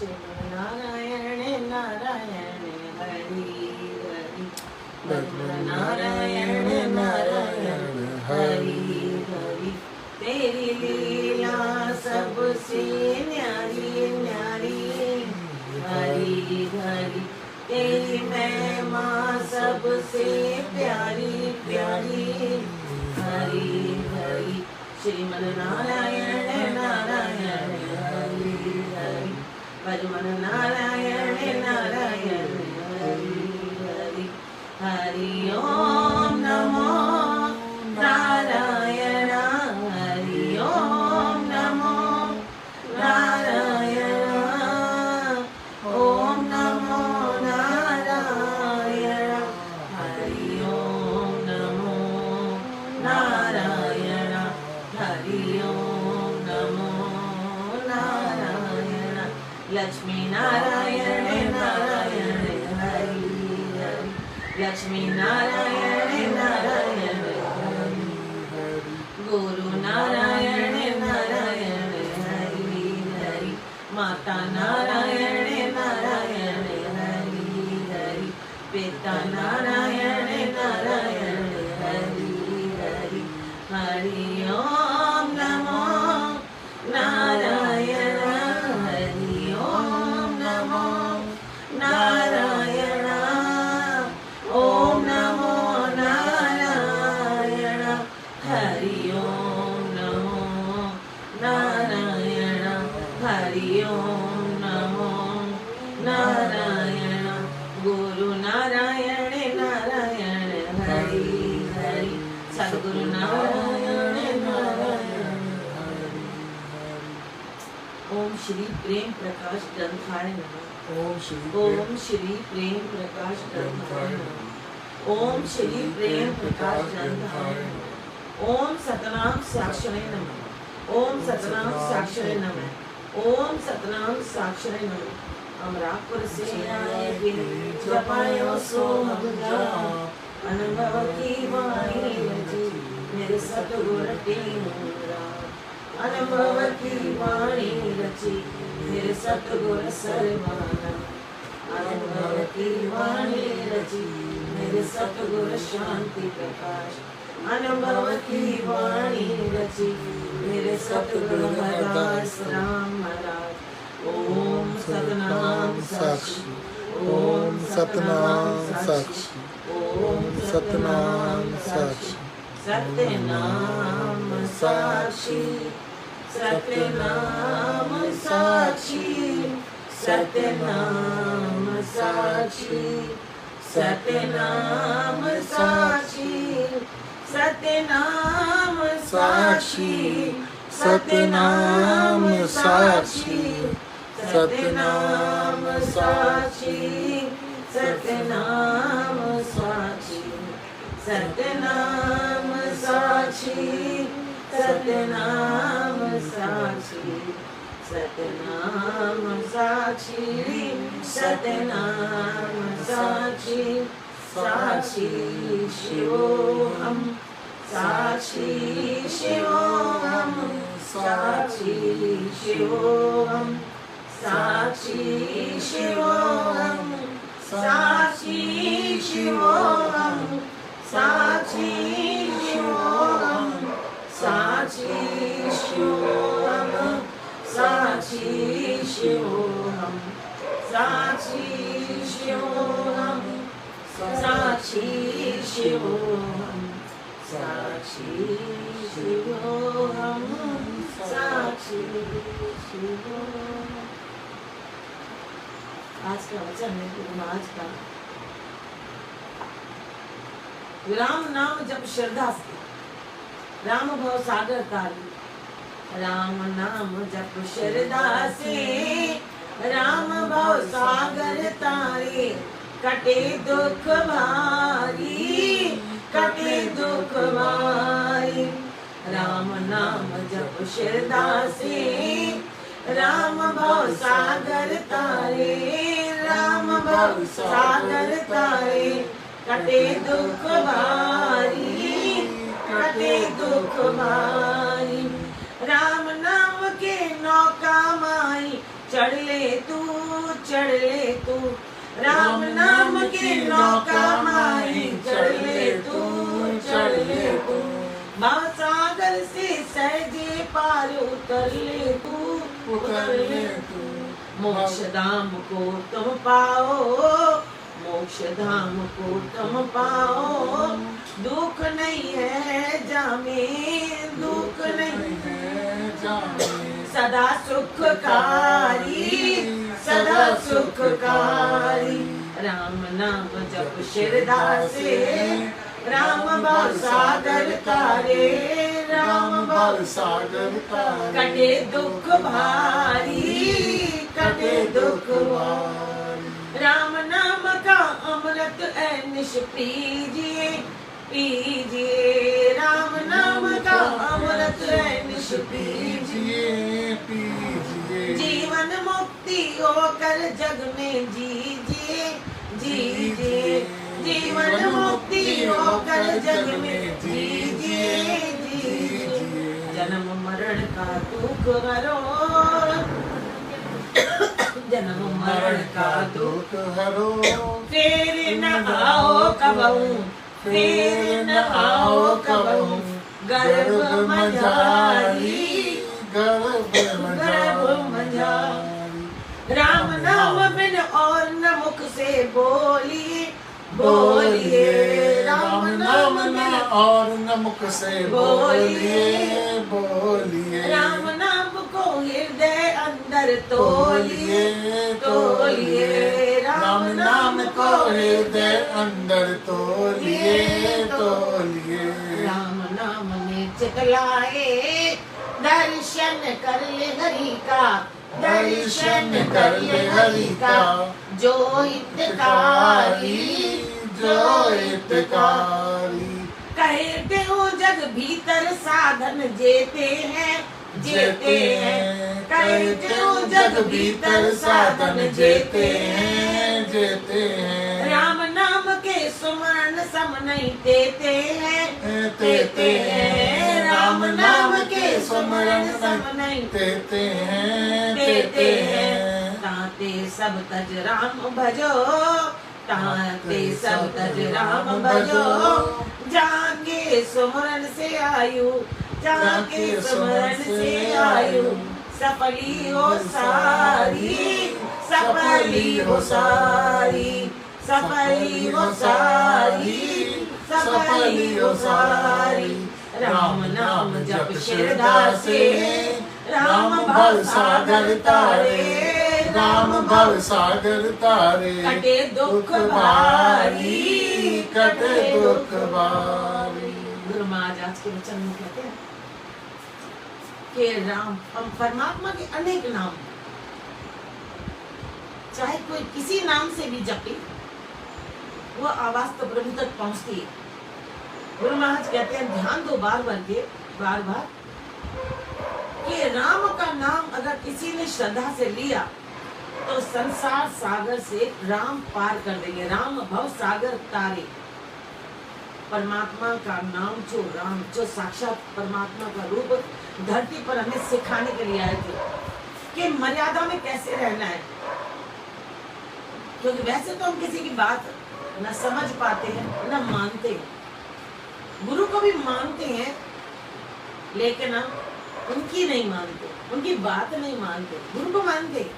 नारायण नारायण हरि हरि नारायण नारायण हरि हरि तेरी लीला सबसे न्यारी न्यारी हरि हरि तेरी महिमा सबसे प्यारी प्यारी हरि हरि श्रीमन नारायण नारायण हरि हरि परमन नारायण नारायण हरि हरि हरि ओम नमो नारायण हरि ओम नमो नारायण ओम नमो नारायण हरि ओम नमो नारायण हरि ओम नमो नारायण लक्ष्मी नारायण नारायण हरि हरि लक्ष्मी नारायण नारायण हरि हरि गुरु नारायण नारायण हरि हरि माता नारायण नारायण हरि हरि पिता नारायण नारायण हरि हरि हरि ओम नमो नारायण हरि ओम नमो नारायण ओम नमो नारायण हरि ओम नमो नारायण हरि ओम नमो नारायण गुरु नारायण नारायण हरि हरि सद्गुरु नारायण नारायण हरि ओम श्री प्रेम प्रकाश ग्रंथाय नमः ओम श्री प्रेम प्रकाश ग्रंथाय नमः ओम श्री प्रेम प्रकाश ग्रंथाय नमः ओम सतनाम साक्षरे नमः ओम सतनाम साक्षरे नमः ओम सतनाम साक्षरे नमः अमरापुर से आए बिन जपायो सो हम जा अनुभव की वाणी रची मेरे सतगुर टीमुरा अनुभव की वाणी रची मेरे सतगुर सरवाना अनुभव की वाणी रची मेरे सतगुर शांति प्रकाश अनुभव की वाणी रची मेरे सतगुरु हरदास राम महाराज ओम सतनाम साक्षी ओम सतनाम साक्षी ओम सतनाम साक्षी सत्यनाम साक्षी सत्यनाम साक्षी सत्यनाम साक्षी सत्यनाम साक्षी सत्यनाम साक्षी सत्यनाम साक्षी सत्यनाम साक्षी सत्यनाम साक्षी सत्यनाम साक्षी सत्यनाम साक्षी सत्यनाम साक्षी सत्यनाम साक्षी साक्षी शिवोहम साक्षी शिवोहम साक्षी शिवोहम साक्षी शिवोहम साक्षी शिवोहम साक्षी शिवोहम साक्षी शिवोहम साक्षी शिवोहम साक्षी शिवोहम साक्षी शिवोहम साक्षी शिवोहम साक्षी शिवोहम। आज का वचन है गुरु महाराज का राम नाम जब श्रद्धा से राम भव सागर तारी राम नाम जप श्रद्धा से राम भव सागर तारे कटे दुख भारी कटे दुख भारी राम नाम जप श्रद्धा से राम भव सागर तारे राम भव सागर तारे कटे दुख भारी कटे दुख भारी राम नाम के नौका माई चढ़ ले तू राम नाम की नौका माई चढ़ ले तू भव सागर से सहजे पार उतर ले तू मोक्ष धाम को तुम पाओ दुख नहीं है जामे दुख नहीं है जामे सदा सुखकारी राम नाम जप शिरदासे राम भव सागर तारे कटे दुख भारी राम नाम का अमृत ऐनिश पीजिए राम नाम का अमृत ऐनिश पीजिए जीवन मुक्ति होकर जग में जीजिए जीवन मुक्ति होकर जग में जीजिए जन्म मरण का दुख हरो जन्म मरण का दुख हरो फिर न आओ कबहू गर्भ मझारी राम नाम बिन और न मुख से बोलिए राम नाम बिन और न मुख से बोलिए राम नाम को हृदय अंदर तोलिए राम नाम को हृदय अंदर तोलिए राम नाम में चितलाए दर्शन कर ले हरि का जो हितकारी कहते हो जग भीतर साधन जेते हैं कहते हो जग भीतर साधन जेते हैं राम नाम के सुमरण सम नहीं देते हैं राम नाम के सुमरण सम नहीं देते हैं ताते सब तज राम भजो जाके सुमरण से आयु सफली हो सारी राम नाम जप शिरदासे राम भव सागर तारे कटे दुख भारी गुरु महाराज आज के वचन में कहते हैं कि राम हम परमात्मा के अनेक नाम, चाहे कोई किसी नाम से भी जपे वो आवाज तो प्रभु तक पहुंचती है। गुरु महाराज कहते हैं ध्यान दो बार कि राम का नाम अगर किसी ने श्रद्धा से लिया तो संसार सागर से राम पार कर देंगे। राम भव सागर तारे, परमात्मा का नाम जो राम जो साक्षात परमात्मा का रूप धरती पर हमें सिखाने के लिए आए थे कि मर्यादा में कैसे रहना है। क्योंकि वैसे तो हम किसी की बात न समझ पाते हैं न मानते हैं, गुरु को भी मानते हैं लेकिन हम उनकी नहीं मानते, उनकी बात नहीं मानते। गुरु को मानते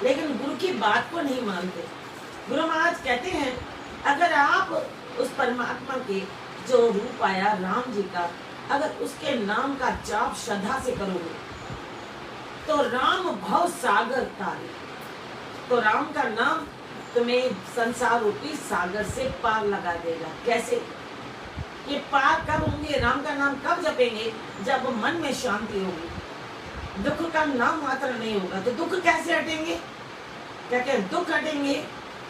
लेकिन गुरु की बात को नहीं मानते। गुरु महाराज कहते हैं अगर आप उस परमात्मा के जो रूप आया राम जी का, अगर उसके नाम का जाप श्रद्धा से करोगे तो राम भव सागर तारे, तो राम का नाम तुम्हें संसार रूपी सागर से पार लगा देगा। कैसे? ये पार कब होंगे? राम का नाम कब जपेंगे? जब मन में शांति होगी, दुख का नाम मात्र नहीं होगा। तो दुख कैसे हटेंगे? क्या क्या दुख हटेंगे?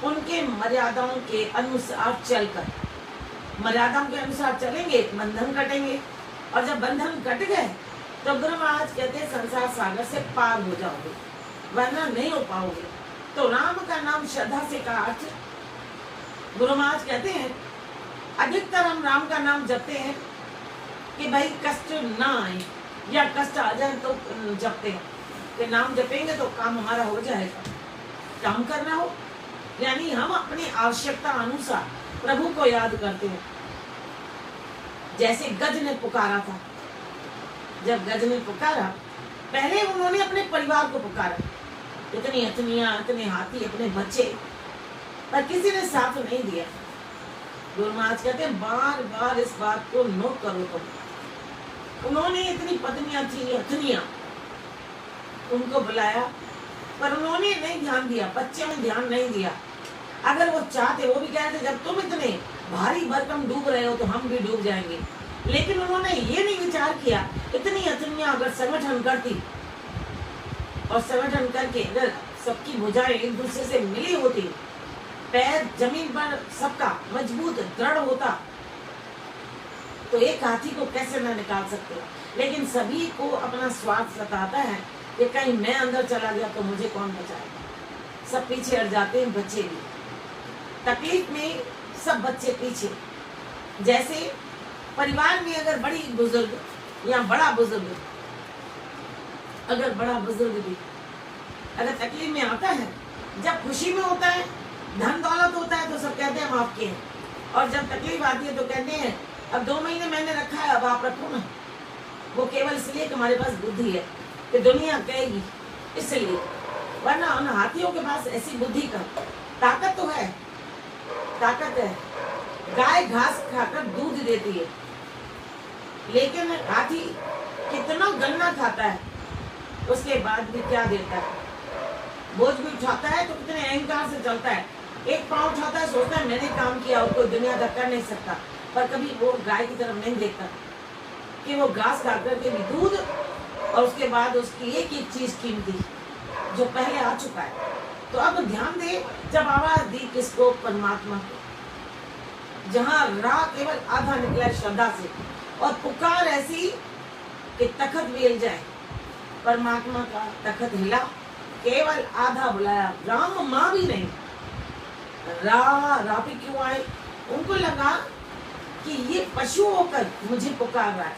उनके मर्यादाओं के अनुसार चलकर, मर्यादाओं के अनुसार चलेंगे, बंधन कटेंगे। और जब बंधन कट गए तो गुरु महाराज कहते हैं संसार सागर से पार हो जाओगे, वरना नहीं हो पाओगे। तो राम का नाम श्रद्धा से का अर्थ, गुरु महाराज कहते हैं अधिकतर हम राम का नाम जपते हैं कि भाई कष्ट ना आए या कष्ट आ जाए तो जपते हैं, कि नाम जपेंगे तो काम हमारा हो जाएगा। काम करना हो यानी हम अपनी आवश्यकता अनुसार प्रभु को याद करते हैं। जैसे गज ने पुकारा था, जब गज ने पुकारा, पहले उन्होंने अपने परिवार को पुकारा, इतनी अतनियां, इतने हाथी, अपने बच्चे, पर किसी ने साथ नहीं दिया। गुरु महाराज कहते हैं बार बार इस बात को नोट करो तुम। उन्होंने इतनी पत्नियां थी, अतनियां, उनको बुलाया, पर उन्होंने नहीं ध्यान दिया, बच्चे में ध्यान नहीं दिया। अगर वो चाहते, वो भी कहते जब तुम इतने भारी भरकम डूब रहे हो तो हम भी डूब जाएंगे, लेकिन उन्होंने ये नहीं विचार किया इतनी अतनियां अगर संगठन करती और संगठन करके अगर सबकी भुजाएं एक दूसरे से मिली होती, पैर जमीन पर सबका मजबूत दृढ़ होता, तो एक हाथी को कैसे न निकाल सकते। लेकिन सभी को अपना स्वार्थ सताता है कि कहीं मैं अंदर चला गया तो मुझे कौन बचाएगा। सब पीछे हट जाते हैं, बच्चे भी तकलीफ में, सब बच्चे पीछे। जैसे परिवार में अगर बड़ी बुजुर्ग या बड़ा बुजुर्ग, अगर बड़ा बुजुर्ग भी अगर तकलीफ में आता है, जब खुशी में होता है, धन दौलत होता है तो सब कहते हैं हम आपके हैं, और जब तकलीफ आती है तो कहते हैं अब 2 महीने मैंने रखा है, अब आप रखो ना। वो केवल इसलिए कि हमारे पास बुद्धि है कि दुनिया कहेगी, इसलिए। वरना उन हाथियों के पास ऐसी बुद्धि का ताकत तो है, ताकत है। गाय घास खाकर दूध देती है, लेकिन हाथी कितना गन्ना खाता है, उसके बाद भी क्या देता है। बोझ भी उठाता है तो कितने अहंकार से चलता है, एक पाँव उठाता है, सोचता है मैंने काम किया और कोई दुनिया का कर नहीं सकता, पर कभी वो गाय की तरफ नहीं देखता कि वो घास खा करके भी दूध, और उसके बाद उसकी एक एक चीज कीमती जो पहले आ चुका है। तो अब ध्यान दे, जब आवाज दी किसको, परमात्मा को, जहां राह केवल आधा निकला है श्रद्धा से, और पुकार ऐसी कि तखत भी हिल जाए। परमात्मा का तखत हिला, केवल आधा बुलाया, राम माँ भी नहीं। रापी क्यों आए, उनको लगा कि ये पशु होकर मुझे पुकार रहा है।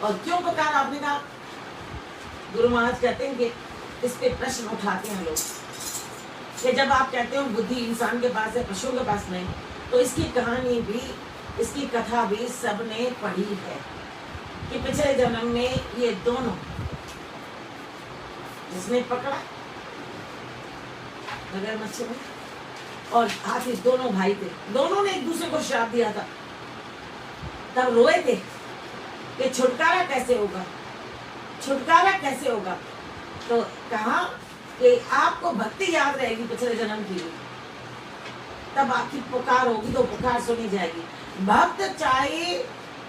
और क्यों पुकार, आपने कहा, गुरु महाराज कहते हैं कि इस पे प्रश्न उठाते हैं लोग कि जब आप कहते हो बुद्धि इंसान के पास है, पशुओं के पास नहीं, तो इसकी कहानी भी, इसकी कथा भी सबने पढ़ी है कि पिछले जन्म में ये दोनों, जिसने पकड़ा मगरमच्छ में और हाथी, दोनों भाई थे, दोनों ने एक दूसरे को श्राप दिया था। तब रोए थे कि छुटकारा कैसे होगा, छुटकारा कैसे होगा। तो कहा कि आपको भक्ति याद रहेगी पिछले जन्म की, तब आपकी पुकार होगी तो पुकार सुनी जाएगी। भक्त चाहे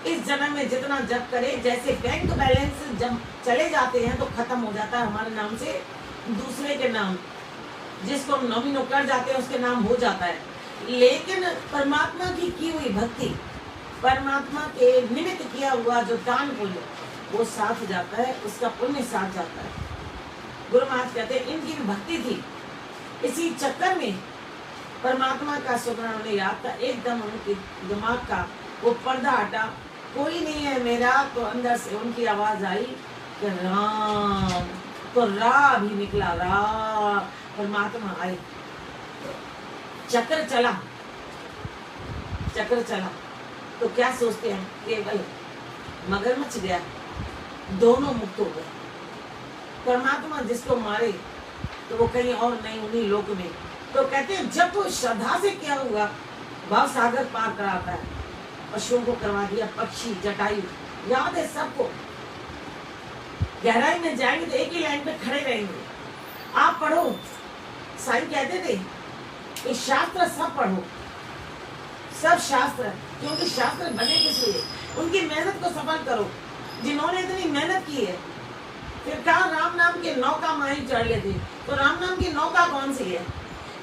इस जन्म में जितना जप करे, जैसे बैंक बैलेंस जब चले जाते हैं तो खत्म हो जाता है हमारे नाम से दूसरे के नाम, जिसको हम नॉमिनो कर जाते हैं उसके नाम हो जाता है। लेकिन परमात्मा की हुई भक्ति, परमात्मा के निमित्त किया हुआ जो दान पुण्य, वो साथ जाता है, उसका पुण्य साथ जाता है। गुरु महाराज कहते हैं इनकी भी भक्ति थी, इसी चक्कर में परमात्मा का सुमरण उन्हें याद था। एकदम उनके दिमाग का वो पर्दा हटा, कोई नहीं है मेरा, तो अंदर से उनकी आवाज आई कि राम, तो रा भी निकला, रा, परमात्मा आए। चक्र चला, चक्र चला, तो क्या सोचते हैं, केवल मगरमच्छ गया, दोनों मुक्त हो गए। परमात्मा जिसको मारे तो वो कहीं और नहीं, उन्हीं लोक में। तो कहते हैं जब वो श्रद्धा से क्या हुआ, भाव सागर पार कराता है, पशुओं को करवा दिया, पक्षी, जटायु, याद है सबको। गहराई में जाएंगे तो एक ही लाइन पे खड़े रहेंगे। आप पढ़ो, साईं कहते थे कि शास्त्र सब पढ़ो, सब शास्त्र, क्योंकि शास्त्र बने किस लिए, उनकी मेहनत को सफल करो। जिन्होंने इतनी मेहनत की है, फिर कहा राम नाम के नौका माही चढ़ लेते, तो राम नाम की नौका कौन सी है,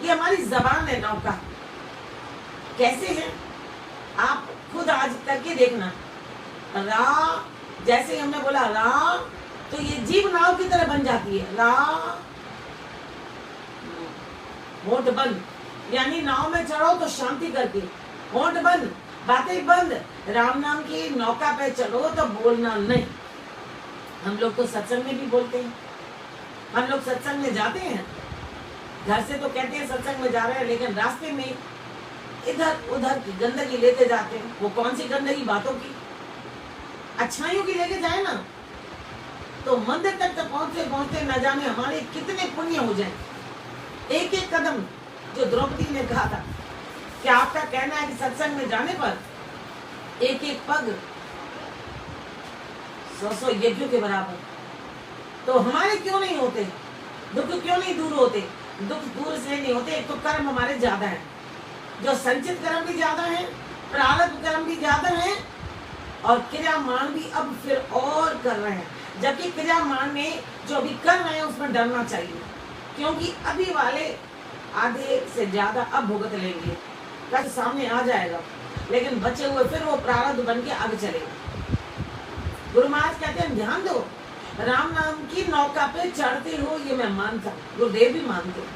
ये हमारी जबान है नौका। कैसे है, आप खुद आज करके देखना। रा, जैसे हमने बोला रा, तो ये जीव नाव की तरह बन जाती है। रा, होठ बंद, यानी नाव में चढ़ो तो शांति करके, होठ बंद, बातें बंद, राम नाम की नौका पे चढ़ो तो बोलना नहीं। हम लोग तो सत्संग में भी बोलते हैं हम लोग सत्संग में जाते हैं, घर से तो कहते हैं सत्संग में जा रहे हैं, लेकिन रास्ते में इधर उधर की गंदगी लेते जाते हैं। वो कौन सी गंदगी? बातों की, अच्छाइयों की लेके जाए ना, तो मंदिर तक पहुंचते पहुंचते न जाने हमारे कितने पुण्य हो जाए। एक एक कदम, जो द्रौपदी ने कहा था कि आपका कहना है कि सत्संग में जाने पर एक एक पग 100 यज्ञों के बराबर, तो हमारे क्यों नहीं होते? दुख क्यों नहीं दूर होते? दुख दूर इसलिए नहीं होते, एक तो कर्म हमारे ज्यादा है, जो संचित कर्म भी ज्यादा है, प्रारब्ध कर्म भी ज्यादा है, और क्रियामान भी अब फिर और कर रहे हैं। जबकि क्रियामान में जो अभी कर रहे हैं उसमें डरना चाहिए, क्योंकि अभी वाले आधे से ज्यादा अब भुगत लेंगे, कल सामने आ जाएगा, लेकिन बचे हुए फिर वो प्रारब्ध बन के आगे चलेगा। गुरु महाराज कहते हैं ध्यान दो, राम नाम की नौका पे चढ़ते हो, ये मैं मानता हूँ, गुरुदेव भी मानते हैं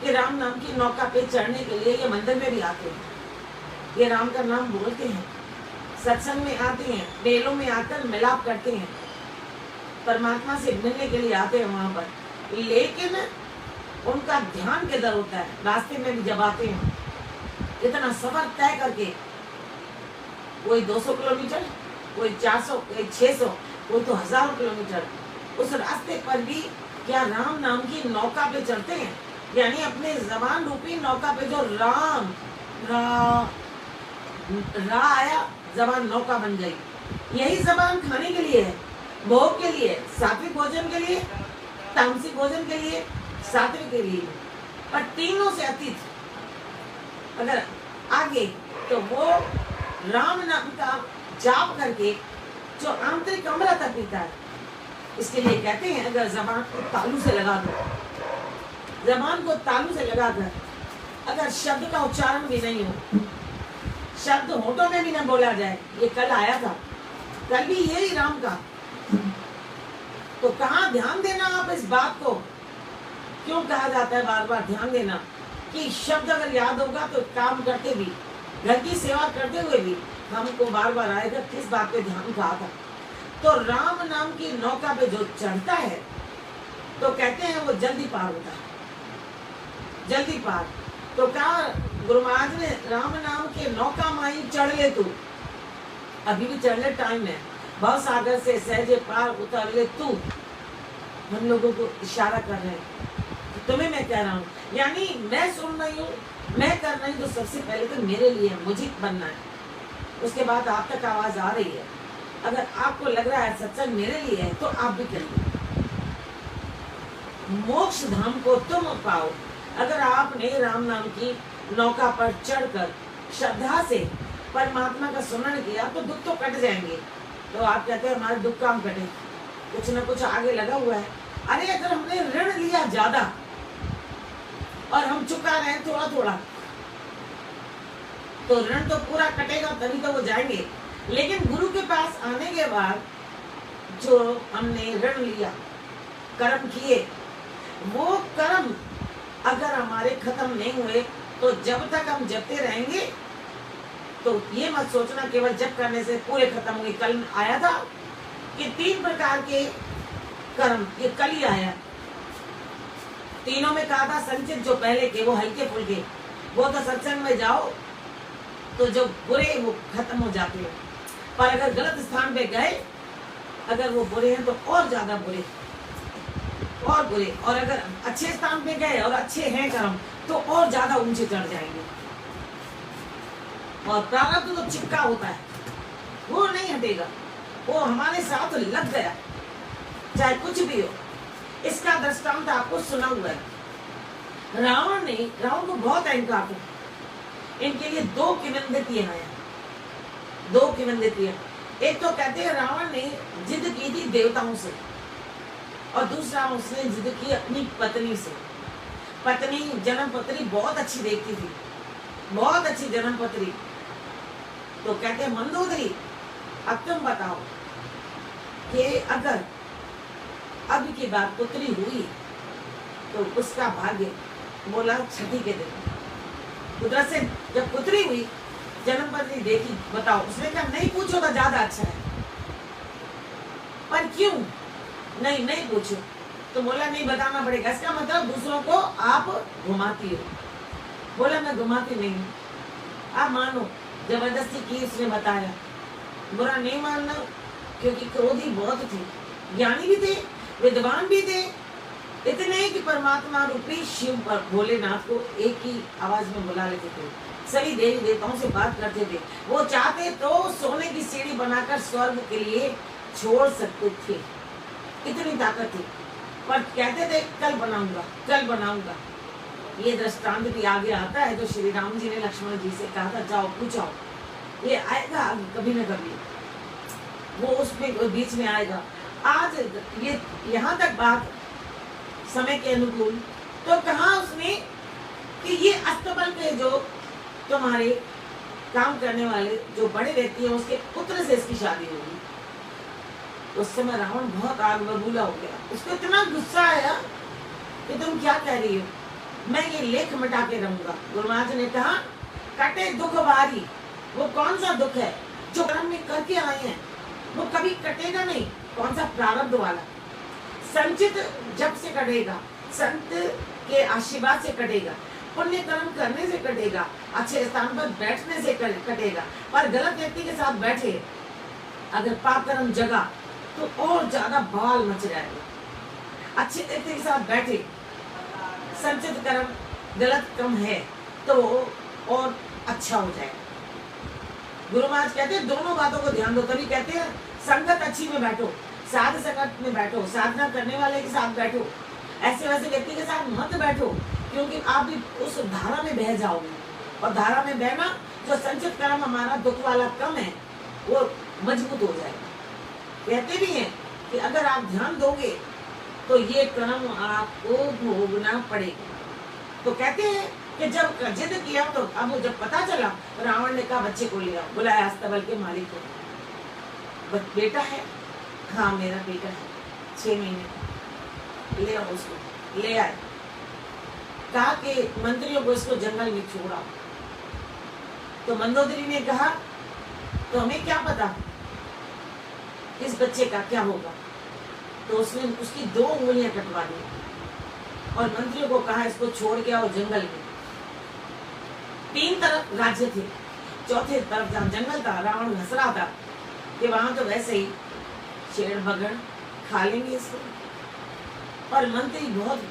कि राम नाम की नौका पे चढ़ने के लिए ये मंदिर में भी आते हैं, ये राम का नाम बोलते हैं, सत्संग में आते हैं, मेलों में आकर मिलाप करते हैं, परमात्मा से मिलने के लिए आते हैं वहां पर, लेकिन उनका ध्यान किधर होता है? रास्ते में भी जब आते हैं, इतना सफर तय करके, कोई 200 किलोमीटर, कोई 400, कोई 600, कोई तो 1000 किलोमीटर, उस रास्ते पर भी क्या राम नाम की नौका पे चढ़ते हैं? यानी अपने जबान रूपी नौका पे जो राम रा आया, जबान नौका बन गई। यही जबान खाने के लिए है, भोग के लिए, सात्विक भोजन के लिए, तामसिक भोजन के लिए, सात्विक के लिए, पर तीनों से अतीत अगर आगे, तो वो राम नाम का जाप करके जो आंतरिक अमृत पीता है। इसके लिए कहते हैं अगर जबान को तालू से लगा दो, जबान को तालू से लगा कर अगर शब्द का उच्चारण भी नहीं हो, शब्द होठों में भी न बोला जाए, ये कल आया था, कल भी यही राम का, तो कहाँ ध्यान देना आप इस बात को? क्यों कहा जाता है बार बार ध्यान देना कि शब्द अगर याद होगा तो काम करते भी, घर की सेवा करते हुए भी हमको बार बार आएगा किस बात पे ध्यान कहा था। तो राम नाम की नौका पे जो चढ़ता है, तो कहते हैं वो जल्दी पार होता है, जल्दी पार। तो कहा गुरु महाराज ने, राम नाम के नौका माई चढ़ ले तू, अभी भी चढ़ ले, टाइम है, भव सागर से सहजे पार उतर ले तू। हम लोगों को इशारा कर रहे हैं, तुम्हें मैं कह रहा हूँ, यानी मैं सुन रही हूँ, मैं कर रही हूँ, तो सबसे पहले तो मेरे लिए मुझे बनना है, उसके बाद आप तक आवाज आ रही है। अगर आपको लग रहा है सत्संग मेरे लिए है, तो आप भी करिए, मोक्ष धाम को तुम पाओ। अगर आपने राम नाम की नौका पर चढ़कर श्रद्धा से परमात्मा का स्मरण किया, तो दुख तो कट जाएंगे। तो आप कहते हैं हमारे दुख काम कटे, कुछ ना कुछ आगे लगा हुआ है। अरे अगर हमने ऋण लिया ज्यादा और हम चुका रहे हैं थोड़ा थोड़ा, तो ऋण तो पूरा कटेगा, तभी तो वो जाएंगे। लेकिन गुरु के पास आने के बाद जो हमने ऋण लिया, कर्म किए, वो कर्म अगर हमारे खत्म नहीं हुए, तो जब तक हम जपते रहेंगे, तो ये मत सोचना केवल जप करने से पूरे खत्म होंगे। कल आया था कि 3 प्रकार के कर्म, ये कल ही आया। तीनों में कहा था संचित जो पहले के, वो हल्के फुल्के, वो तो सत्संग में जाओ तो जो बुरे वो खत्म हो जाते हैं। पर अगर गलत स्थान पे गए, अगर वो बुरे हैं तो और ज्यादा बुरे और बुरे, और अगर अच्छे स्थान पे गए और अच्छे हैं कर्म, तो और ज्यादा ऊंचे चढ़ जाएंगे। और प्रारब्ध तो चिपका होता है, वो नहीं हटेगा, वो हमारे साथ लग गया, चाहे कुछ भी हो। इसका दृष्टांत आपको सुना हुआ है। रावण को बहुत अहंकार था, इनके लिए 2 किंवदंतियां हैं, 2 किंवदंतियां। एक तो कहते हैं रावण ने जिद की थी देवताओं से, और दूसरा उसने जिद की अपनी पत्नी से। पत्नी जन्म पत्री बहुत अच्छी देखती थी, बहुत अच्छी जन्म पत्री। तो कहते हैं मंदोदरी, अब तुम बताओ कि अगर अब की बात पुत्री हुई तो उसका भाग्य, बोला छठी के दिन। उधर से जब पुत्री हुई, जन्म पत्री देखी, बताओ। उसने कहा नहीं पूछो तो ज्यादा अच्छा है। पर क्यों नहीं पूछो, तो बोला नहीं बताना पड़ेगा, इसका मतलब दूसरों को आप घुमाती हो। बोला मैं घुमाती नहीं हूँ, आप मानो, जबरदस्ती की उसने बताया। बुरा नहीं मानना, क्योंकि क्रोधी बहुत थे, ज्ञानी भी थे, विद्वान भी थे, इतने कि परमात्मा रूपी शिव और भोलेनाथ को एक ही आवाज में बुला लेते थे, सभी देवी देवताओं से बात करते थे। वो चाहते तो सोने की सीढ़ी बनाकर स्वर्ग के लिए छोड़ सकते थे, इतनी ताकत थी। पर कहते थे कल बनाऊंगा, कल बनाऊंगा। ये दृष्टांत भी आगे आता है, जो श्री राम जी ने लक्ष्मण जी से कहा था जाओ पूछाओ, ये आएगा कभी न कभी, वो उसमें बीच में आएगा। आज ये यहाँ तक बात समय के अनुकूल, तो कहा उसने कि ये अस्तबल के जो तुम्हारे काम करने वाले जो बड़े व्यक्ति हैं उसके पुत्र से इसकी शादी होगी। उस समय रावण बहुत आग बबूला हो गया, उसको इतना गुस्सा आया कि तुम क्या कह रही हो, मैं ये लेख मिटा के रहूंगा। गुरु महाराज ने कहा कटे दुख भारी, वो कौन सा दुख है जो कर्म में करके आए हैं, वो कभी कटेगा नहीं। कौन सा? प्रारब्ध वाला। संचित जब से कटेगा, संत के आशीर्वाद से कटेगा, पुण्य कर्म करने से कटेगा, अच्छे स्थान पर बैठने से कटेगा। पर गलत व्यक्ति के साथ बैठे, अगर पाप कर्म जगा तो और ज्यादा बाल मच जाएगा। अच्छे व्यक्ति के साथ बैठे, संचित कर्म गलत कर्म है तो और अच्छा हो जाएगा। गुरु महाराज कहते हैं दोनों बातों को ध्यान दो, तभी कहते हैं संगत अच्छी में बैठो, साध संगत में बैठो, साधना करने वाले के साथ बैठो, ऐसे वैसे व्यक्ति के साथ मत बैठो, क्योंकि आप भी उस धारा में बह जाओगे। और धारा में बहना, जो संचित कर्म हमारा दुख वाला कम है, वो मजबूत हो जाएगा। कहते भी हैं कि अगर आप ध्यान दोगे तो ये कर्म आपको भोगना पड़ेगा। तो कहते हैं कि जब जिद किया तो अब जब पता चला, रावण ने कहा बच्चे को ले आओ, बुलाया अस्तबल के मालिक को। बेटा है? हाँ मेरा बेटा है, 6 महीने, ले आओ उसको। ले आए, कहा कि मंत्रियों को इसको जंगल में छोड़ा। तो मंदोदरी ने कहा तो हमें क्या पता इस बच्चे का क्या होगा। तो उसने उसकी 2 उंगलियां कटवा दी और मंत्रियों को कहा इसको छोड़ के आओ जंगल में। 3 तरफ राज्य थे, चौथे तरफ जहाँ जंगल था, रावण हंस रहा था कि वहां तो वैसे ही शेर बगड़ खा लेंगे इसको। और मंत्री बहुत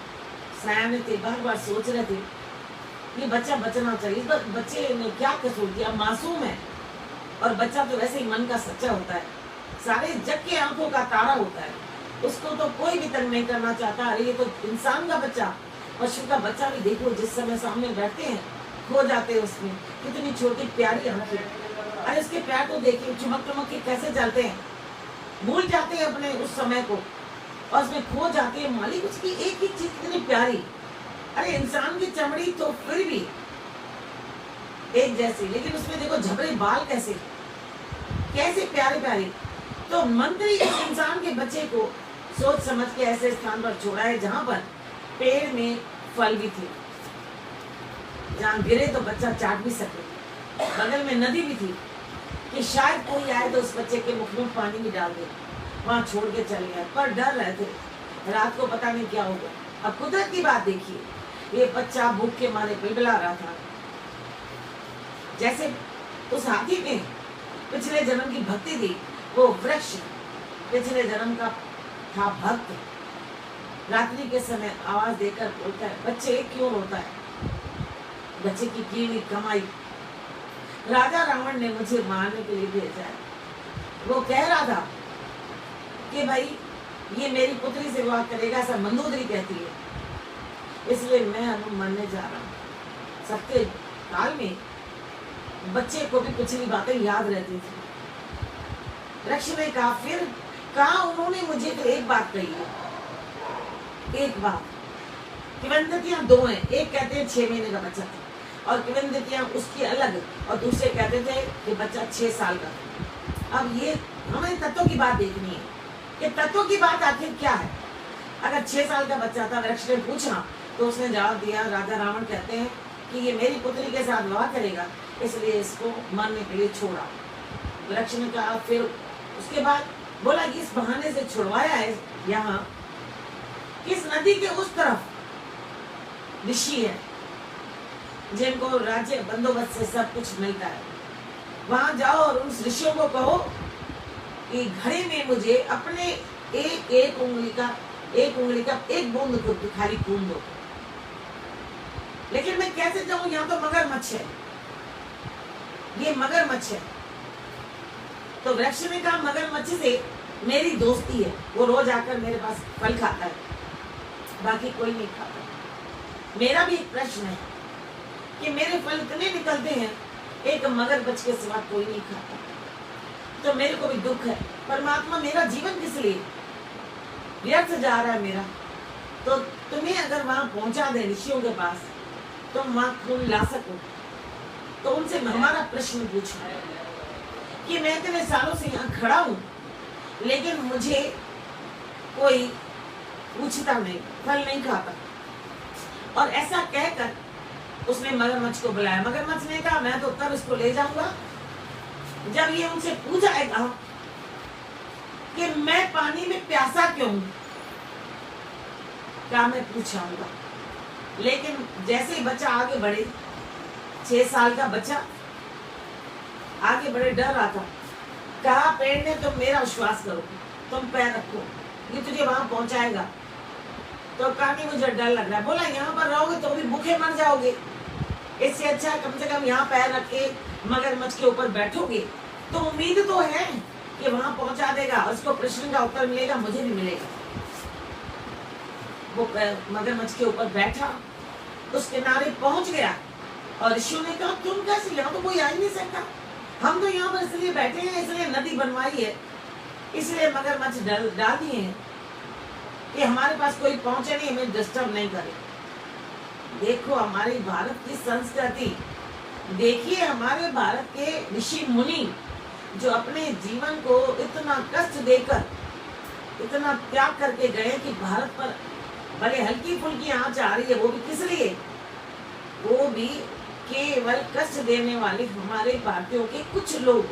सयाने थे, बार बार सोच रहे थे ये बच्चा बचना चाहिए। इस बच्चे ने क्या कसूर किया, मासूम है। और बच्चा तो वैसे ही मन का सच्चा होता है, सारे जग के आंखों का तारा होता है, उसको तो कोई भी तंग नहीं करना चाहता। अरे ये तो इंसान का बच्चा, पशु का बच्चा भी देखो, जिस समय सामने बैठते हैं खो जाते हैं उसमें, कितनी छोटी प्यारी आंखें। अरे उसके पैर तो देखिए, चुमक चुमक के कैसे चलते हैं, भूल जाते हैं अपने उस समय को और उसमें खो जाते हैं। मालिक उसकी एक ही चीज कितनी प्यारी। अरे इंसान की चमड़ी तो फिर भी एक जैसी, लेकिन उसमें देखो झबरे बाल कैसे कैसे प्यारे प्यारे। तो मंत्री इस इंसान के बच्चे को सोच समझ के ऐसे स्थान पर छोड़ा है जहां पर पेड़ में फल भी थे, जहां गिरे तो बच्चा चाट भी सके, बगल में नदी भी थी कि शायद कोई आए तो उस बच्चे के मुख में पानी भी डाल दे। वहां छोड़ के चले गए, पर डर रहे थे रात को पता नहीं क्या होगा। अब कुदरत की बात देखिए, ये बच्चा भूख के मारे बिलबिला रहा था। जैसे उस हाथी में पिछले जन्म की भक्ति थी, वो वृक्ष पिछले जन्म का था भक्त। रात्रि के समय आवाज देकर बोलता है बच्चे क्यों रोता है, बच्चे की हुई कमाई राजा रावण ने मुझे मारने के लिए भेजा है। वो कह रहा था कि भाई ये मेरी पुत्री से विवाह करेगा, ऐसा मंदोदरी कहती है, इसलिए मैं अब मरने जा रहा हूँ। सबके काल में बच्चे को भी पिछली बातें याद रहती थी। वृक्ष ने कहा, फिर कहा उन्होंने मुझे तो एक बात कही है, एक बात। किंवदंतियां 2 हैं, एक कहते हैं 6 महीने का बच्चा था और किंवदंतियां उसकी अलग, और दूसरे कहते थे कि बच्चा 6 साल का था। अब ये हमें तत्वों की बात देखनी है कि तत्वों की बात आखिर क्या है। अगर 6 साल का बच्चा था, वृक्ष ने पूछा तो उसने जवाब दिया, राजा रावण कहते हैं कि ये मेरी पुत्री के साथ विवाह करेगा, इसलिए इसको मरने के लिए छोड़ा। वृक्ष ने कहा, फिर उसके बाद बोला इस बहाने से छुड़वाया है यहाँ, किस नदी के उस तरफ ऋषि है जिनको राज्य बंदोबस्त से सब कुछ मिलता है। वहां जाओ और उन ऋषियों को कहो कि घड़े में मुझे अपने एक उंगली का एक बूंद को खाली खून दो। लेकिन मैं कैसे जाऊं, यहाँ तो मगरमच्छ है, ये मगरमच्छ है। तो वृक्ष ने कहा मगरमच्छ से मेरी दोस्ती है, वो रोज आकर मेरे पास फल खाता है, बाकी कोई नहीं खाता। मेरा भी एक प्रश्न है कि मेरे फल इतने निकलते हैं, एक मगरमच्छ के सिवा कोई नहीं खाता, तो मेरे को भी दुख है। परमात्मा मेरा जीवन किस लिए व्यर्थ जा रहा है मेरा? तो तुम्हें अगर वहां पहुंचा दे ऋषियों के पास, तो मां खून ला सको, तो उनसे हमारा प्रश्न पूछो कि मैं इतने सालों से यहाँ खड़ा हूं, लेकिन मुझे कोई पूछता नहीं, फल नहीं खाता। और ऐसा कहकर उसने मगरमच्छ को बुलाया। मगरमच्छ ने कहा मैं तो तब इसको ले जाऊंगा जब ये उनसे पूछाएगा कि मैं पानी में प्यासा क्यों हूं, क्या मैं पूछाऊंगा। लेकिन जैसे ही बच्चा आगे बढ़े, 6 साल का बच्चा आगे बढ़े, डर रहा था। कहा पेड़ ने तुम मेरा विश्वास करो, तुम पैर रखो, ये तुझे वहां पहुंचाएगा। तो कहा नहीं मुझे डर लग रहा है। बोला यहाँ पर रहोगे तो भी भूखे मर जाओगे, इससे अच्छा कम से कम यहाँ पैर रख के मगरमच्छ के ऊपर बैठोगे तो उम्मीद तो है कि वहां पहुंचा देगा, उसको प्रश्न का उत्तर मिलेगा, मुझे भी मिलेगा। वो मगरमच्छ के ऊपर बैठा, उस किनारे पहुंच गया और ऋषियों ने कहा तुम कैसे, यहाँ तो कोई आ ही नहीं सकता, हम तो यहाँ पर इसलिए बैठे हैं, इसलिए नदी बनवाई है, इसलिए मगरमच्छ डाल दिए हैं कि हमारे पास कोई पहुंचे नहीं, हमें डिस्टर्ब नहीं करे। देखो हमारी भारत की संस्कृति, देखिए हमारे भारत के ऋषि मुनि जो अपने जीवन को इतना कष्ट देकर, इतना त्याग करके गए कि भारत पर भले हल्की फुल्की आंच आ रही है, वो भी किस लिए, वो भी केवल कष्ट देने वाले हमारे भारतीयों के कुछ लोग।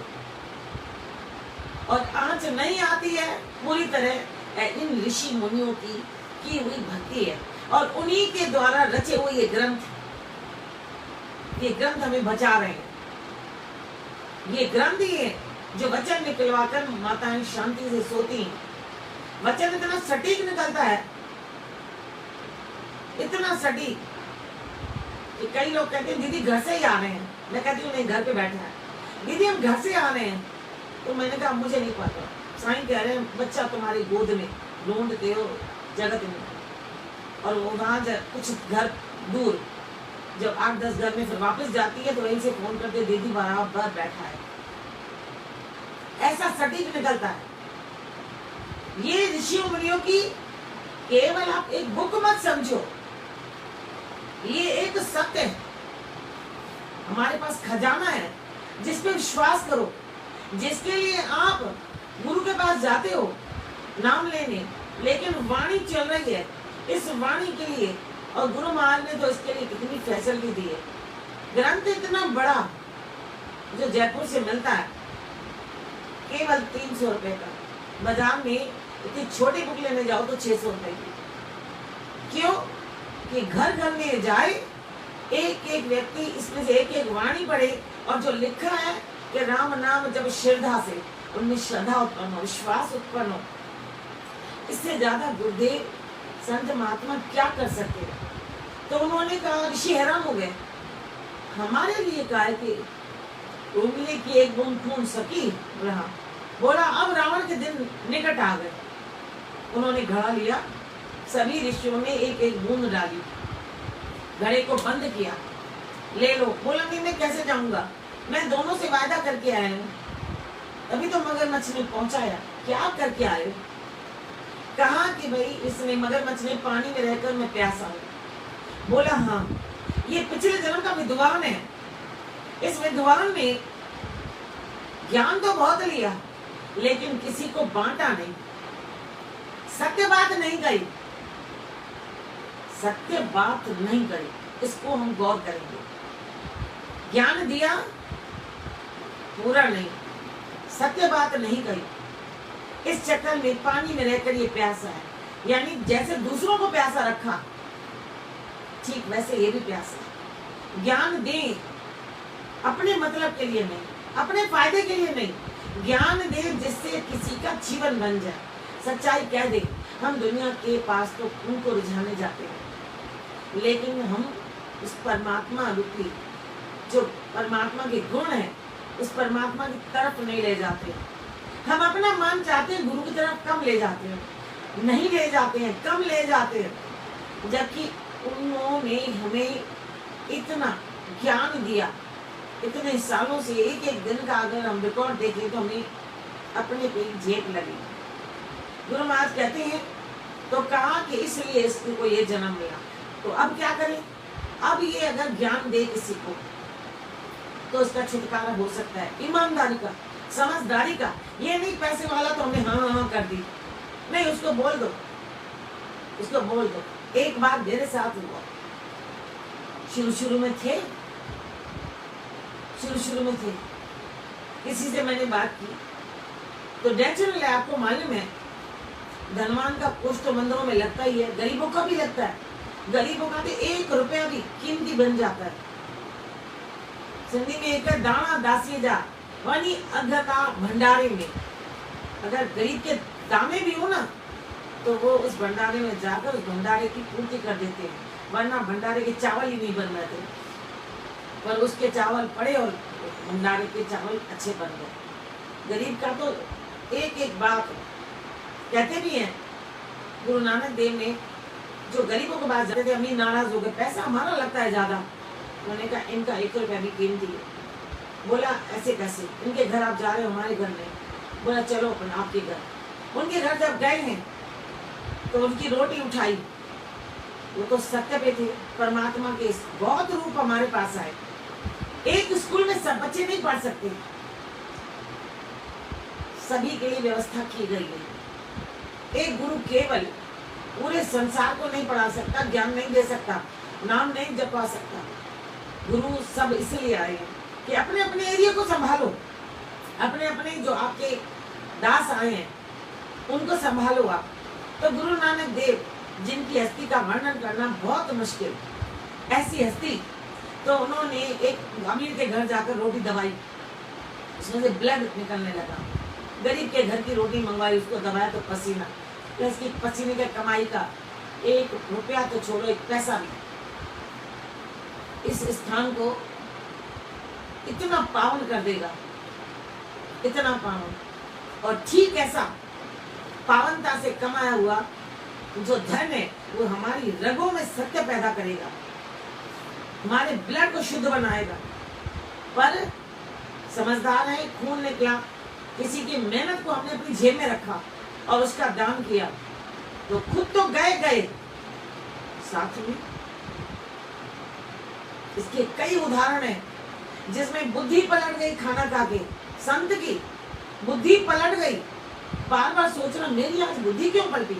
और आंच नहीं आती है पूरी तरह इन ऋषि मुनियों की हुई भक्ति है, और उन्हीं के द्वारा रचे हुए ये ग्रंथ हमें बचा रहे हैं। ये ग्रंथ ही है जो वचन निकलवाकर माताएं शांति से सोती हैं। वचन इतना सटीक निकलता है, इतना सटीक कि कई लोग कहते हैं दीदी घर से ही आ रहे हैं, मैं कहती हूँ नहीं घर पे बैठा है। दीदी हम घर से आ रहे हैं, तो मैंने कहा मुझे नहीं पता। साईं कह रहे हैं बच्चा तुम्हारी गोद में ढूंढते हो जगत में, और वो वहां कुछ घर दूर जब 8-10 घर में फिर वापस जाती है तो वहीं से फोन करते दीदी बराबर बैठा है। ऐसा सटीक निकलता है। ये ऋषियों मुनियों की केवल आप एक बुक मत समझो, ये एक सत्य है, हमारे पास खजाना है जिस पे विश्वास करो, जिसके लिए आप गुरु के पास जाते हो नाम लेने, लेकिन वाणी चल रही है इस वाणी के लिए। और गुरु महाराज ने तो इसके लिए कितनी फैसिलिटी दी है। ग्रंथ इतना बड़ा जो जयपुर से मिलता है केवल 300 रुपए का, बाजार में इतनी छोटी बुक लेने जाओ तो 600 रुपए की। क्यों कि घर घर में जाए, एक एक व्यक्ति इसमें से एक एक वाणी पढ़े, और जो लिखा है कि राम नाम जब श्रद्धा से, उनमें श्रद्धा उत्पन्न हो, विश्वास उत्पन्न हो, इससे ज्यादा गुरुदेव संत महात्मा क्या कर सकते हैं। तो उन्होंने कहा, ऋषि हैरान हो गए, हमारे लिए कहा है कि उंगली की एक बूंद खून सकी रहा। बोला अब रावण के दिन निकट आ गए। उन्होंने घड़ा लिया, सभी ऋषियों ने एक एक बूंद डाली, घड़े को बंद किया, ले लो। बोला नहीं मैं कैसे जाऊंगा, मैं दोनों से वायदा करके आया हूँ। तभी तो मगरमच्छ ने पहुंचाया। क्या करके आए हो? कहा कि भाई इसने मगरमच्छ ने पानी में रहकर मैं प्यासा हूँ। बोला हाँ, ये पिछले जन्म का विद्वान है, इस विद्वान ने ज्ञान तो बहुत लिया लेकिन किसी को बांटा नहीं, सत्य बात नहीं कही, सत्य बात नहीं करी, इसको हम गौर करेंगे। ज्ञान दिया पूरा नहीं, सत्य बात नहीं कही, इस चक्कर में पानी में रहकर ये प्यासा है। यानी जैसे दूसरों को प्यासा रखा, ठीक वैसे ये भी प्यासा। ज्ञान दें अपने मतलब के लिए नहीं, अपने फायदे के लिए नहीं। ज्ञान दें जिससे किसी का जीवन बन जाए, सच्चाई कह दे। हम दुनिया के पास तो उनको रिझाने जाते हैं, लेकिन हम उस परमात्मा रूपी जो परमात्मा के गुण है, उस परमात्मा की तरफ नहीं ले जाते। हम अपना मन चाहते हैं, गुरु की तरफ कम ले जाते हैं, नहीं ले जाते हैं, कम ले जाते हैं। जबकि उन्होंने हमें इतना ज्ञान दिया, इतने सालों से एक एक दिन का अगर हम रिकॉर्ड देखें तो हमें अपने पे झेप लगी। गुरु महाराज कहते हैं तो कहा कि इसलिए इसको ये जन्म मिला। तो अब क्या करें? अब ये अगर ज्ञान दे किसी को तो उसका छुटकारा हो सकता है, ईमानदारी का, समझदारी का। ये नहीं पैसे वाला तो हमने हाँ हाँ कर दी, नहीं, उसको बोल दो, उसको बोल दो। एक बार मेरे साथ हुआ, शुरू में थे, किसी से मैंने बात की तो नेचुरल है, आपको मालूम है धनवान का कुछ तो मंदिरों में लगता ही है, गरीबों का भी लगता है। गरीबों का भी 1 रुपया भी कीमती बन जाता है। सिंधी में एक दाना दासी जा वनी अगता भंडारे में, अगर गरीब के दाने भी हो ना तो वो उस भंडारे में जाकर उस भंडारे की पूर्ति कर देते हैं, वरना भंडारे के चावल ही नहीं बन रहे थे, पर उसके चावल पड़े और भंडारे के चावल अच्छे बन गए। गरीब का तो एक एक बात कहते भी हैं। गुरु नानक देव ने जो गरीबों के पास जाते थे, अमीर नाराज हो गए, पैसा हमारा लगता है ज्यादा, उन्होंने कहा इनका 1 रुपया भी कीमती है। बोला ऐसे कैसे, इनके घर आप जा रहे हो, हमारे घर नहीं। बोला चलो अपन आपके घर। उनके घर जब गए हैं तो उनकी रोटी उठाई, वो तो सत्य पे थे, परमात्मा के बहुत रूप हमारे पास आए। एक स्कूल में सब बच्चे नहीं पढ़ सकते, सभी के लिए व्यवस्था की गई है। एक गुरु केवल पूरे संसार को नहीं पढ़ा सकता, ज्ञान नहीं दे सकता, नाम नहीं जपा सकता। गुरु सब इसलिए आए हैं कि अपने अपने एरिया को संभालो, अपने अपने जो आपके दास आए हैं उनको संभालो आप। तो गुरु नानक देव जिनकी हस्ती का वर्णन करना बहुत मुश्किल, ऐसी हस्ती, तो उन्होंने एक अमीर के घर जाकर रोटी दबाई, उसमें से ब्लड निकलने लगा। गरीब के घर की रोटी मंगवाई, उसको दबाया तो पसीना, तो इसकी पसीने के कमाई का 1 रुपया तो छोड़ो, 1 पैसा भी इस स्थान को इतना पावन कर देगा, इतना पावन। और ठीक ऐसा पावनता से कमाया हुआ जो धन है वो हमारी रगों में सत्य पैदा करेगा, हमारे ब्लड को शुद्ध बनाएगा। पर समझदार है, खून निकला, किसी की मेहनत को हमने अपनी जेब में रखा और उसका दान किया, तो खुद तो गए साथ में। इसके कई उदाहरण हैं जिसमें बुद्धि पलट गई खाना खा के, संत की बुद्धि पलट गई, बार बार सोचना मेरी आज बुद्धि क्यों पलटी,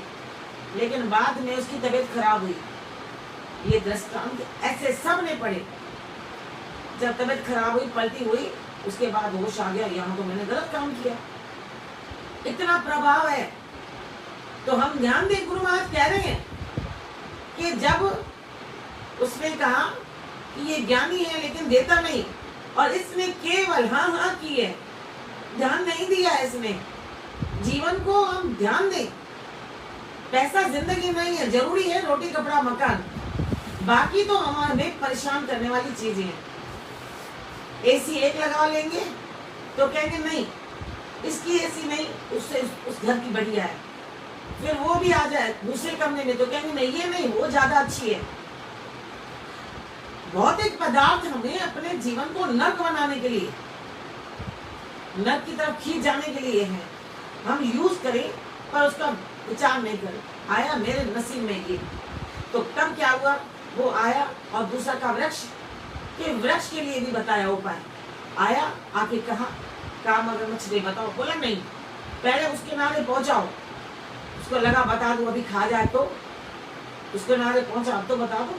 लेकिन बाद में उसकी तबीयत खराब हुई। ये दृष्टांत ऐसे सब ने पढ़े, जब तबीयत खराब हुई, पलटी हुई, उसके बाद होश आ गया, यहाँ तो मैंने गलत काम किया। इतना प्रभाव है। तो हम ध्यान दें, गुरु महाराज कह रहे हैं कि जब उसने कहा कि ये ज्ञानी है लेकिन देता नहीं, और इसने केवल हाँ की है, ध्यान नहीं दिया है इसने। जीवन को हम ध्यान दें, पैसा जिंदगी नहीं है, जरूरी है रोटी कपड़ा मकान, बाकी तो हमें परेशान करने वाली चीजें हैं। एसी एक लगा लेंगे तो कहेंगे नहीं इसकी एसी नहीं, उससे उस घर की बढ़िया है। फिर वो भी आ जाए दूसरे कमरे में तो कहेंगे नहीं ये नहीं, वो ज्यादा अच्छी है। भौतिक पदार्थ हमें अपने जीवन को नर्क बनाने के लिए, नर्क की तरफ खींच जाने के लिए है। हम यूज करें पर उसका विचार नहीं करें। आया मेरे नसीब में ये, तो तब क्या हुआ, वो आया और दूसरा का वृक्ष के लिए भी बताया उपाय। आया आके कहा काम अगर मछली बताओ, बोला नहीं पहले उसके नारे पहुंचाओ, उसको लगा बता दो अभी खा जाए तो, उसके नारे पहुंचा अब तो बता दो।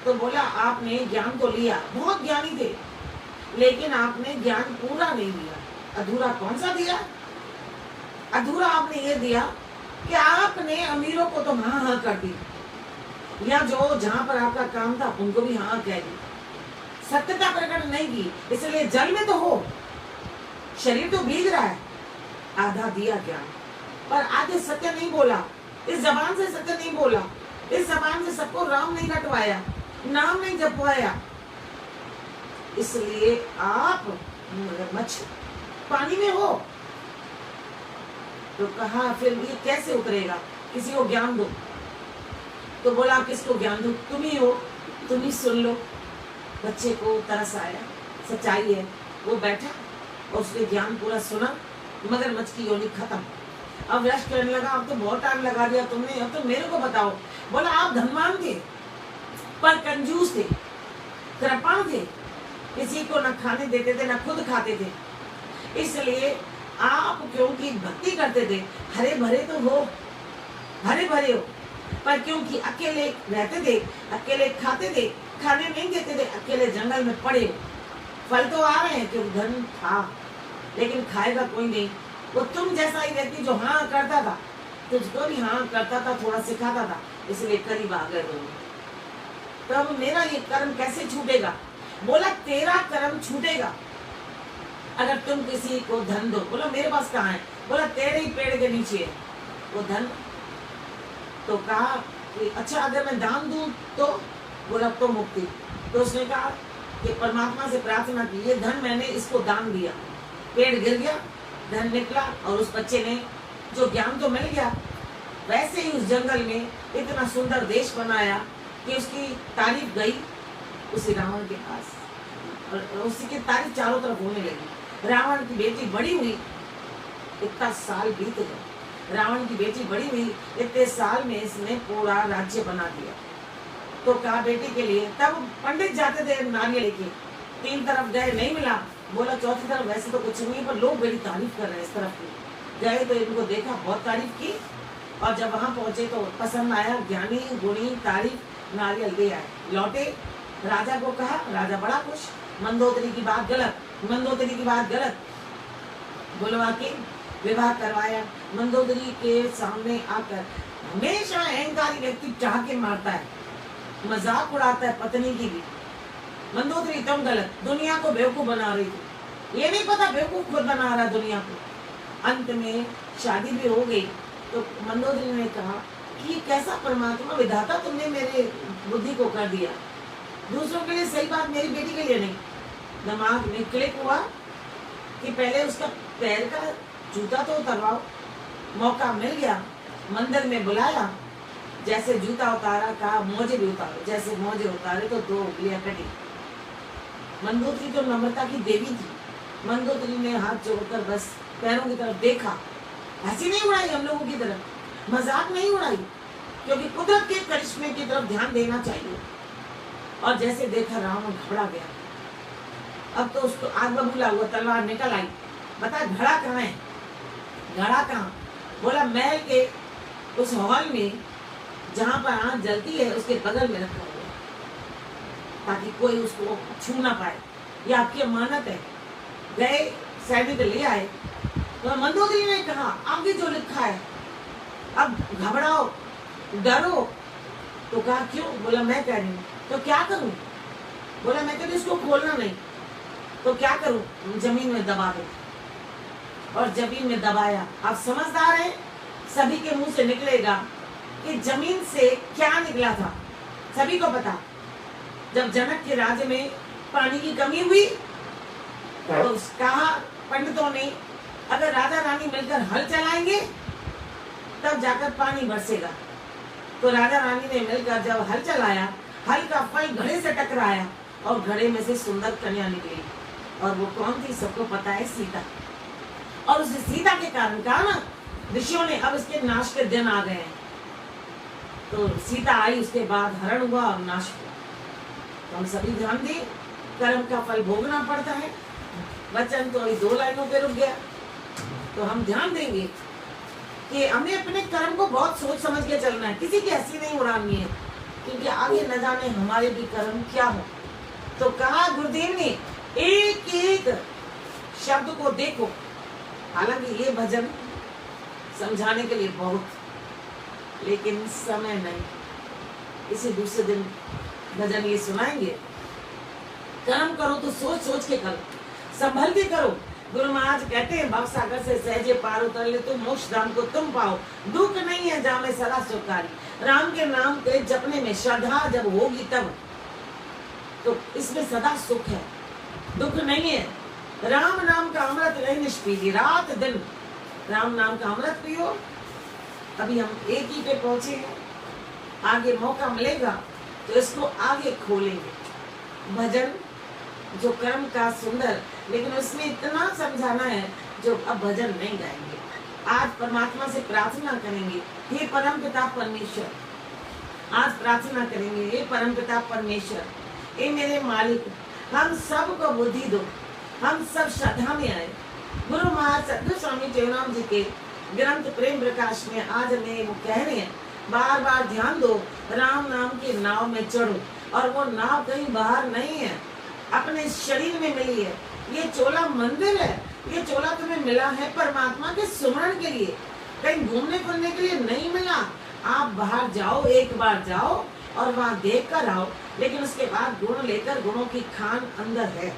तो बोला आपने ज्ञान तो लिया, बहुत ज्ञानी थे, लेकिन आपने ज्ञान पूरा नहीं दिया। अधूरा कौन सा दिया? अधूरा आपने ये दिया कि आपने अमीरों को तो हाँ हाँ कर दी, या जो जहां पर आपका काम था उनको भी हाँ कह दी, सत्यता प्रकट नहीं की, इसलिए जल में तो हो, शरीर तो भीग रहा है, आधा दिया ज्ञान पर आगे सत्य नहीं बोला, इस जबान से सत्य नहीं बोला, इस जबान से सबको राम नहीं रटवाया, नाम नहीं जपवाया, इसलिए आप मगरमच्छ पानी में हो। तो कहा फिर ये कैसे उतरेगा, किसी को ज्ञान दो। तो बोला किसको ज्ञान दो, तुम ही हो, तुम ही सुन लो। बच्चे को तरस आया, सच्चाई है, वो बैठा और उसने ज्ञान पूरा सुना, मगरमच्छ की योनि खत्म। अब यश कहने लगा अब तो बहुत टाइम लगा दिया तुमने, अब तो मेरे को बताओ। बोला आप धनवान थे पर कंजूस थे, कृपाण थे, किसी को न खाने देते थे न खुद खाते थे, इसलिए आप क्योंकि भक्ति करते थे, हरे भरे तो हो, हरे भरे हो, पर क्योंकि अकेले रहते थे, अकेले खाते थे, खाने नहीं देते थे, अकेले जंगल में पड़े हो, फल तो आ रहे हैं क्योंकि धन था लेकिन खाएगा कोई नहीं। वो तुम जैसा ही व्यक्ति जो हाँ करता था, तुझको भी हाँ करता था, थोड़ा सिखाता था, इसलिए करीब आ गए दोनों। तो अब मेरा ये कर्म कैसे छूटेगा? बोला तेरा कर्म छूटेगा अगर तुम किसी को धन दो। बोला मेरे पास कहाँ है? बोला तेरे ही पेड़ के नीचे है वो धन। तो कहा कि अच्छा अगर मैं दान दूं तो? बोला तो मुक्ति। तो उसने कहा कि परमात्मा से प्रार्थना की, ये धन मैंने इसको दान दिया, पेड़ गिर गया, धन निकला, और उस बच्चे ने जो ज्ञान तो मिल गया, वैसे ही उस जंगल में इतना सुंदर देश बनाया कि उसकी तारीफ गई उसी रावण के पास, और उसी की तारीफ चारों तरफ होने लगी। रावण की बेटी बड़ी हुई, इतना साल बीत गए, रावण की बेटी बड़ी हुई, इतने साल में इसने पूरा राज्य बना दिया। तो कहा बेटी के लिए, तब पंडित जाते थे नारियल लेके, 3 तरफ गए नहीं मिला, बोला चौथी तरफ वैसे तो कुछ नहीं, पर लोग बड़ी तारीफ कर रहे हैं इस तरफ की। गए तो इनको देखा, बहुत तारीफ की, और जब वहां पहुंचे तो पसंद आया, ज्ञानी गुणी तारीफ, नारियल दे आए, लौटे, राजा को कहा, राजा बड़ा खुश। मंदोदरी की बात गलत, मंदोदरी की बात गलत, बुलवा के विवाह करवाया। मंदोदरी के सामने आकर हमेशा अहंकारी व्यक्ति चाह के मारता है, मजाक उड़ाता है पत्नी की भी। मंदोदरी तुम गलत, दुनिया को बेवकूफ बना रही थी, ये नहीं पता बेवकूफ खुद बना रहा दुनिया को। अंत में शादी भी हो गई। तो मंदोदरी ने कहा कि कैसा परमात्मा विधाता तुमने मेरे बुद्धि को कर दिया, दूसरों के लिए सही बात, मेरी बेटी के लिए नहीं। दिमाग में क्लिक हुआ कि पहले उसका पैर का जूता तो उतरवाओ। मौका मिल गया, मंदिर में बुलाया, जैसे जूता उतारा, कहा मोजे भी उतारो, जैसे मोजे उतारे तो 2 उंगलियां कटी। मंदोदरी तो नम्रता की देवी थी, मंदोदरी ने हाथ जोड़कर बस पैरों की तरफ देखा, ऐसी नहीं उड़ाई हम लोगों की तरफ, मजाक नहीं उड़ाई, क्योंकि कुदरत के करिश्मे की तरफ ध्यान देना चाहिए। और जैसे देखा रावण घबरा गया, अब तो उसको आग बबूला हुआ, तलवार निकल आई, बता घड़ा कहाँ है? घड़ा कहाँ? बोला महल के उस हॉल में जहां पर आग जलती है उसके बगल में रखा हुआ, ताकि कोई उसको छू ना पाए, ये आपकी अमानत है। गए सैनिक ले आए, तो मंदोदरी ने कहा आगे जो लिखा है, अब घबराओ डरो। तो कहा क्यों? बोला मैं कह रही हूँ। तो क्या करूं? बोला मैं कहती इसको खोलना नहीं। तो क्या करूं? जमीन में दबा दो। और जमीन में दबाया। आप समझदार हैं, सभी के मुंह से निकलेगा कि जमीन से क्या निकला था, सभी को पता। जब जनक के राज्य में पानी की कमी हुई तो कहा पंडितों ने अगर राजा रानी मिलकर हल चलाएंगे तब जाकर पानी बरसेगा। तो राजा रानी ने मिलकर जब हल चलाया, हल का फल घड़े से टकराया और घड़े में से सुंदर कन्या निकली। और वो कौन थी? सबको पता है, सीता। और उस सीता के कारण कहा ना ऋषियों ने अब इसके नाश के दिन आ गए हैं। तो सीता आई, उसके बाद हरण हुआ और नाश हुआ। तो हम सभी ध्यान दें, कर्म का फल भोगना पड़ता है। वचन तो 2 लाइनों पे रुक गया, तो हम ध्यान देंगे कि हमें अपने कर्म को बहुत सोच समझ के चलना है, किसी की हंसी नहीं उड़ानी है, क्योंकि आगे न जाने हमारे भी कर्म क्या हो। तो कहा गुरुदेव ने एक एक शब्द को देखो। हालांकि ये भजन समझाने के लिए बहुत लेकिन समय नहीं। इसी दूसरे दिन भजन ये सुनाएंगे, कर्म करो तो सोच सोच के करो, संभल के करो। गुरु महाराज कहते हैं भव सागर से सहजे पार उतर ले तुम मोक्ष धाम को तुम पाओ। दुख नहीं है जहाँ में सदा सुखकारी। राम के नाम के जपने में श्रद्धा जब होगी तब तो इसमें सदा सुख है, दुख नहीं है। राम नाम का अमृत नहीं निष्पीली, रात दिन राम नाम का अमृत पियो। अभी हम एक ही पे पहुंचे हैं, आगे मौका मिलेगा तो इसको आगे खोलेंगे। भजन जो कर्म का सुंदर, लेकिन उसमें इतना समझाना है जो अब भजन नहीं गाएंगे। आज परमात्मा से प्रार्थना करेंगे, हे परम पिता परमेश्वर। आज प्रार्थना करेंगे, हे परम पिता परमेश्वर, हे मेरे मालिक, हम सब को बुद्धि दो, हम सब श्रद्धा में आए। गुरु महाराज सदगुरु स्वामी चैतन्य जी के ग्रंथ प्रेम प्रकाश में आज हमें वो कह रहे हैं, बार बार ध्यान दो, राम नाम की नाव में चढ़ो। और वो नाव कहीं बाहर नहीं है, अपने शरीर में मिली है। ये चोला मंदिर है, ये चोला तुम्हें मिला है परमात्मा के सुमरण के लिए, कहीं घूमने फिरने के लिए नहीं मिला। आप बाहर जाओ, एक बार जाओ और वहां देख कर आओ, लेकिन उसके बाद गुण लेकर, गुणों की खान अंदर है।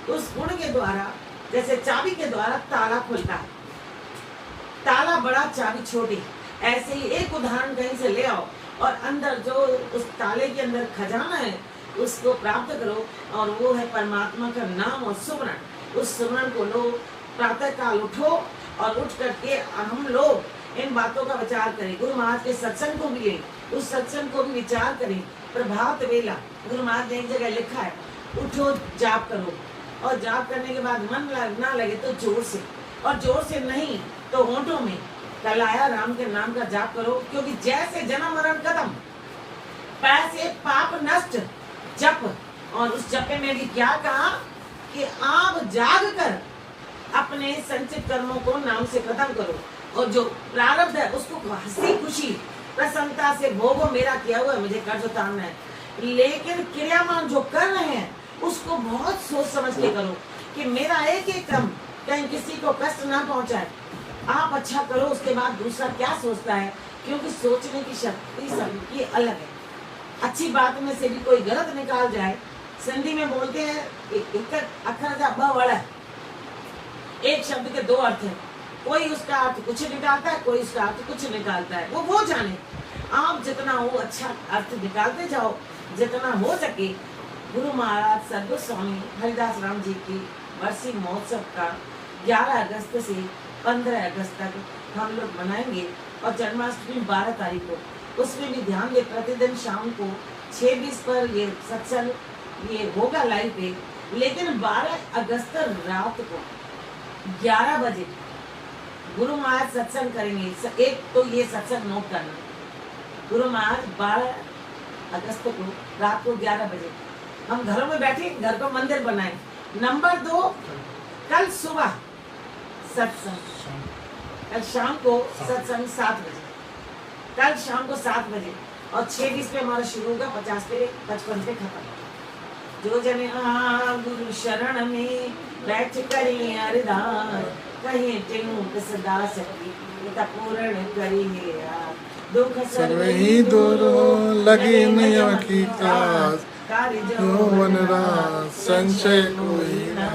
उस गुण के द्वारा, जैसे चाबी के द्वारा ताला खुलता है, ताला बड़ा चाबी छोटी, ऐसे ही एक उदाहरण कहीं से ले आओ और अंदर जो उस ताले के अंदर खजाना है उसको प्राप्त करो, और वो है परमात्मा का नाम और सुमरण। उस सुमरण को लो, प्रातः काल उठो और उठ करके हम लोग इन बातों का विचार करें। गुरु महाराज के सत्संग को भी लें, उस सत्संग को भी विचार करें। प्रभात वेला गुरु महाराज ने एक जगह लिखा है, उठो जाप करो, और जाप करने के बाद मन ना लगे तो जोर से, और जोर से नहीं तो होंठों में कल आया राम के नाम का जाप करो। क्योंकि जैसे जन्म मरण खत्म, पैसे पाप नष्ट जप। और उस जपे में भी क्या कहा कि आप जाग कर अपने संचित कर्मों को नाम से खत्म करो, और जो प्रारब्ध है उसको हंसी खुशी प्रसन्नता से भोगो। मेरा किया हुआ मुझे कर्ज उतारना है, लेकिन क्रियामान जो कर रहे हैं उसको बहुत सोच समझ के करो कि मेरा एक एक कर्म कहीं किसी को कष्ट ना पहुंचाए। आप अच्छा करो, उसके बाद दूसरा क्या सोचता है, क्योंकि सोचने की शक्ति सबकी अलग है। अच्छी बात में से भी कोई गलत निकाल जाए। सिंधी में बोलते हैं एक अखर जा ब वड़ा, एक शब्द के दो अर्थ हैं। कोई उसका अर्थ कुछ निकालता है, कोई उसका अर्थ कुछ निकालता है, वो जाने। आप जितना हो अच्छा अर्थ निकालते जाओ, जितना हो सके। गुरु महाराज सदगुरु स्वामी हरिदास राम जी की वर्षी महोत्सव का 11 अगस्त से 15 अगस्त तक हम लोग मनाएंगे, और जन्माष्टमी 12 तारीख को। उसमें भी ध्यान दे, प्रतिदिन शाम को 6:20 पर ये सत्संग ये होगा लाइव पे, लेकिन 12 अगस्त रात को 11 बजे गुरु महाराज सत्संग करेंगे। एक तो ये सत्संग नोट करना, गुरु महाराज 12 अगस्त को रात को 11 बजे हम घरों में बैठे घर को मंदिर बनाए। नंबर 2, कल सुबह सत्संग, कल शाम को सत्संग 7 बजे, कल शाम को 7 बजे, और 6:20 पे हमारा शुरू होगा, 50 पे 55 पे खत्म। जो जने गुरु शरण में बैठ करी अरदास, कहीं टिनु किस दास की पूर्ण करी दुख सर्वहि दूर लगी नियम की काज, जो वन राज संशय कोई न।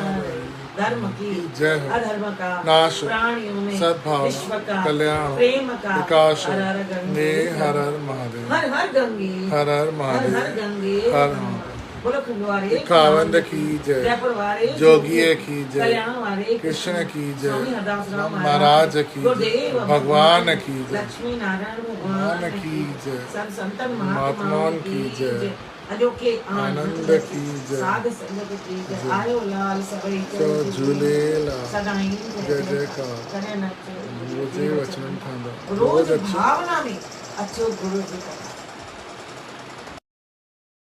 धर्म की जय, अधर्म का नाश, प्राणियों में सद्भाव, विश्व का कल्याण, प्रेम का विकास, हर हर गंगे, हर हर महादेव, हर हर गंगे, हर हर हर महादेव, हर गंगे, हर बोलो खंडवारे खावंद की जय, जयपुर वारे जोगिए की जय, कल्याण वारे कृष्ण की स्वामी जय, हरदास राम महाराज की गुरुदेव जय, भगवान की जय, लक्ष्मी नारायण भगवान भगवान की जय, सब संतन महात्माओं की जय, अजोके आनंद की जय, साध संगत की जय। जय। आयो लाल सबई तो झूलेलाल सदाई जय जयकार। करे नच रोजे वचन खांदा रोज भावना में अच्छो गुरु जी का